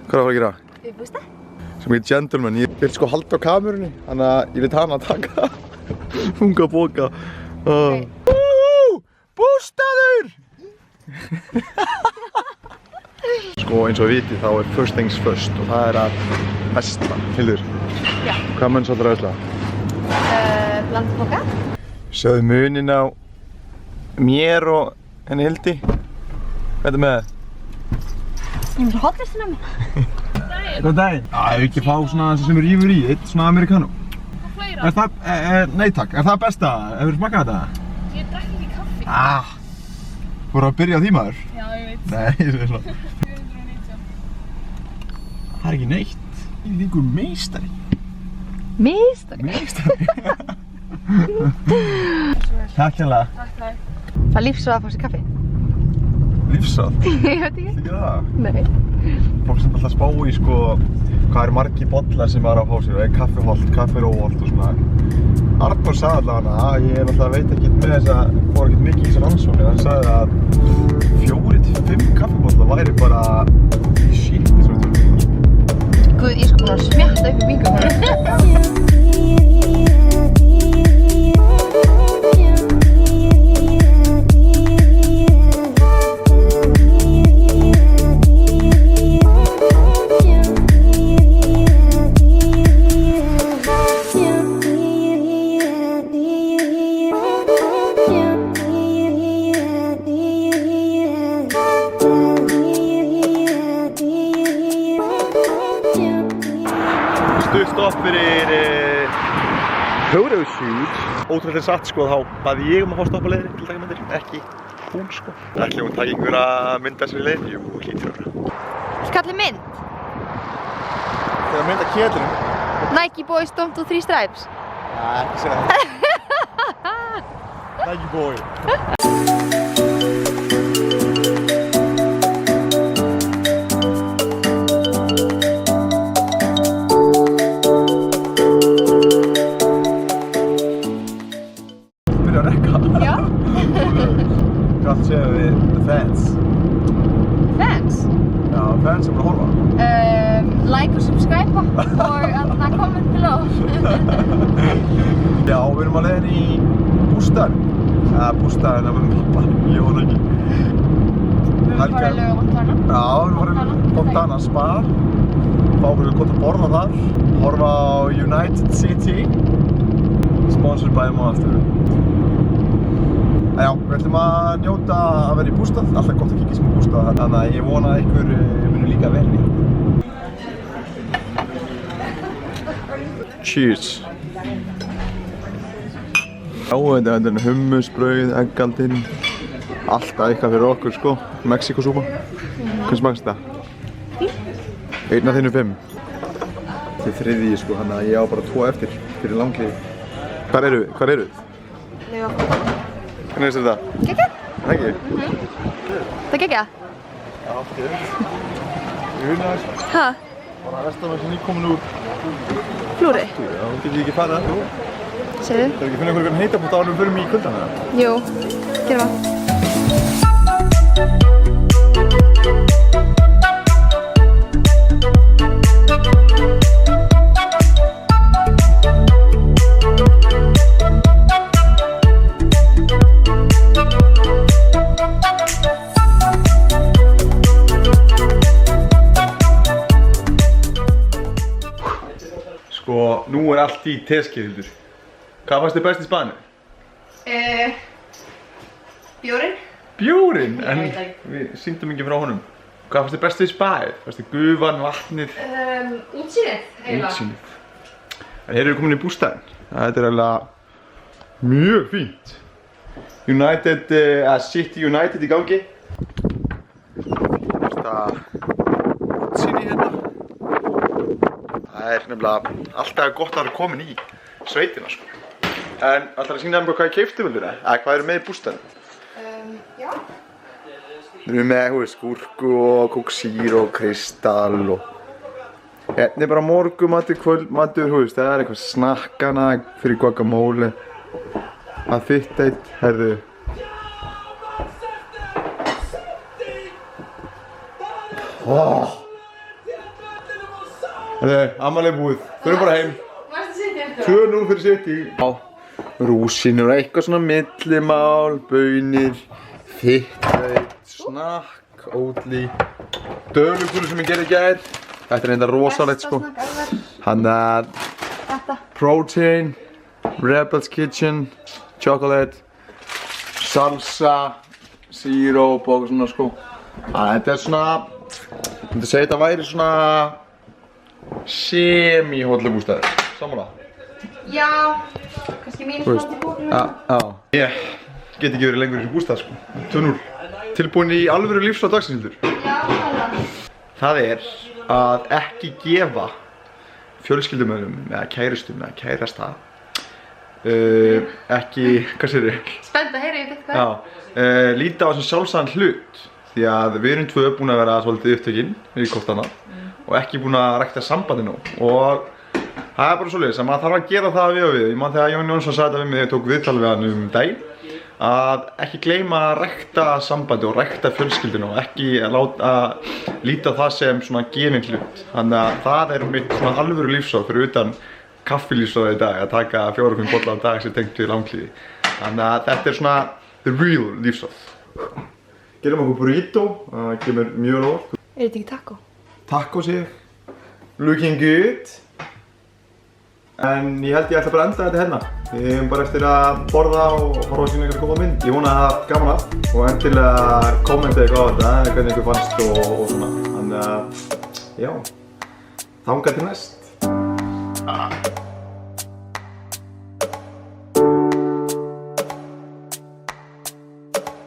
Hvað er að fara að gera? Við bústa? Sem ég gentleman, ég vil sko halda á kamerunni, þannig að ég vil hana að taka unga boka. Okay. Bústaður! Sko eins og við vitið þá er first things first og það er að vesla. Hildur, Já. Hvað mun svolítið að vesla? Blandaboka. Sjáðu munin á mér og henni Hildi. Hvað er með það? Ég myndi hotlistina mig. Góðan daginn. Ef ekki fá svona sem er rífur í, eitt svona americano. Og fleira. Er það, nei takk, er það besta? Hefur þið smakkað þetta? Ég drekk ekki kaffi. Voru að byrja á því maður? Já, ég veit. Nei, það er svona. 490. Það er ekki neitt. Ég er ykkur meistari. Meistari? Meistari. Takk hérlega. Takk. Það er lífsráð að fá sér kaffi. Lífsráð? Ég veit ekki. Ekki það? Nei. Fólk sem alltaf spá í sko, hvað eru margir bollar sem maður á að fá sér. Er kaffi hollt, kaffi er óhollt og svona. Arnór sagði allavega hana, ég náttúrulega veit ekki með þess að fór ekkert mikið í þessar rannsóknir. Hann sagði að 4-5 kaffibollar væri bara shit í svona tölum. Guð, ég er sko búin að smjatta upp í mikrofónu. Stutt stopp fyrir photoshoot. Ótrúlega satt sko, þá baði ég að fá stoppaleiðir til að taka myndir, ekki hún sko. Ætli hún taki einhverja mynd þessari leið? Jú, hlýtur að. Kalli mynd. Þegar mynda kélurinn. Nike Boys Don't Do 3 Stripes. Ekki segja það. Nike Boy. Já. Hvað séum við the fans? Fans? Já, fans sem er að horfa. Like og subscribe og comment below. Já, við erum að leiðin í bústaðinn. Bústaðinn af pappa, ég vona ekki. Við erum bara í Laugavóttana. Já, við erum bara í Fontana Spa. Fá okkur gott að borða þar. Horfa á United City. Sponsored by Monster. Já, við ætlum að njóta að vera í bústað. Alltaf gott að kíkja í smá bústað, þannig að ég vona að ykkur muni líka vel í. Cheers! Já, þetta er hummusbrauð, eggaldinn. Alltaf eitthvað fyrir okkur sko. Mexíkosúpa. Hvernig smakast þetta? 1 af þínu 5. Þetta er þriðji sko, þannig að ég á bara 2 eftir fyrir langlífi. Hvar eru þið? Laugavóttana. Hvernig finnst þér þetta? Geggjað. Ekki? Það er geggjað? Já, ég vil aðeins. Hæ? Bara vestan sem nýkomin úr Flúri? Já, þú getur ekki farið það. Segðu? Það er ekki að finna einhvern heitabútt áður en við förum í kuldan eða? Jú, gerum það. Sko, nú er allt í teskið, Hildur. Hvað fannst þér best í Spáni? Bjórinn? Bjórinn? Ég En veit ekki. við sýndum ekki frá honum. Hvað fannst þér best í Spáið? Fannst þér gufan, vatnið, Útsýnið, eiginlega. útsýnið? En hér erum við komin í bústaðinn. Þetta er eiginlega mjög fínt. United, City United í gangi. Þetta útsýni hérna. Það er nefnilega alltaf gott að vera komin í sveitina sko. En ætlar að sýna þeim hvað ég keypti vildur það? Eða hvað eru með í bústaðinn? Já. Við erum með, þú veist, gúrku og kóksýr og kristall og hérna er bara morgumatur, kvöldmatur, þú veist, það er eitthvað snakkana fyrir guacamole. Það þitt eitt, herðu. Amalía búið. Þau eru bara heim. Varstu City eftir 2-0 fyrir City. Já. Rúsínur og eitthvað svona millimál, baunir, þykkt, snakk, Oatly, döflugúli sem ég gerði í gær. Þetta er enda rosalegt sko. Hann Þetta. protein, Rebel's Kitchen, chocolate, salsa, síróp og svona sko. Þetta er svona, ég myndi segja þetta væri svona semi-hóllubústæður, sammála? Já, kannski mínus 20 búið. Já. Ég get ekki verið lengur í þessu bústað sko. 2-0. Tilbúin í alvöru lífsráð dagsins, Hildur. Já, alveg. Það er að ekki gefa fjölskyldumönnum eða kærustum eða kærasta ekki, hvað segir þið? Spennt að heyra í þitt hvað. Já, líta á þessum sjálfsagðan hlut því að við erum tvö búin að vera svolítið upptökin við hvort annað og ekki búin að rækta sambandi nú og það er bara svoleiðis að maður þarf að gera það við og við. Ég man þegar Jón Jónsson sagði þetta við mig þegar ég tók viðtal við hann daginn að ekki gleyma að rækta sambandi og rækta fjölskylduna og ekki að líta það sem svona gefinn hlut. Þannig að það er mitt svona alvöru lífsráð fyrir utan kaffilífsráð í dag að taka 4-5 bolla á dag sem tengt við langlífi. Þannig að þetta er svona the real lífsráð. Gerum okkur burrito, það kemur mjög lóð. Er þetta ekki taco? Taco sé ég. Looking good. En ég held ég ætla bara að enda þetta hérna. Við hefum bara eftir að borða og horfa að sína einhverja góða mynd. Ég vona að það haft gaman af og endilega kommenta eitthvað á þetta, hvernig ykkur fannst og svona. Þannig að, já, þangað til næst.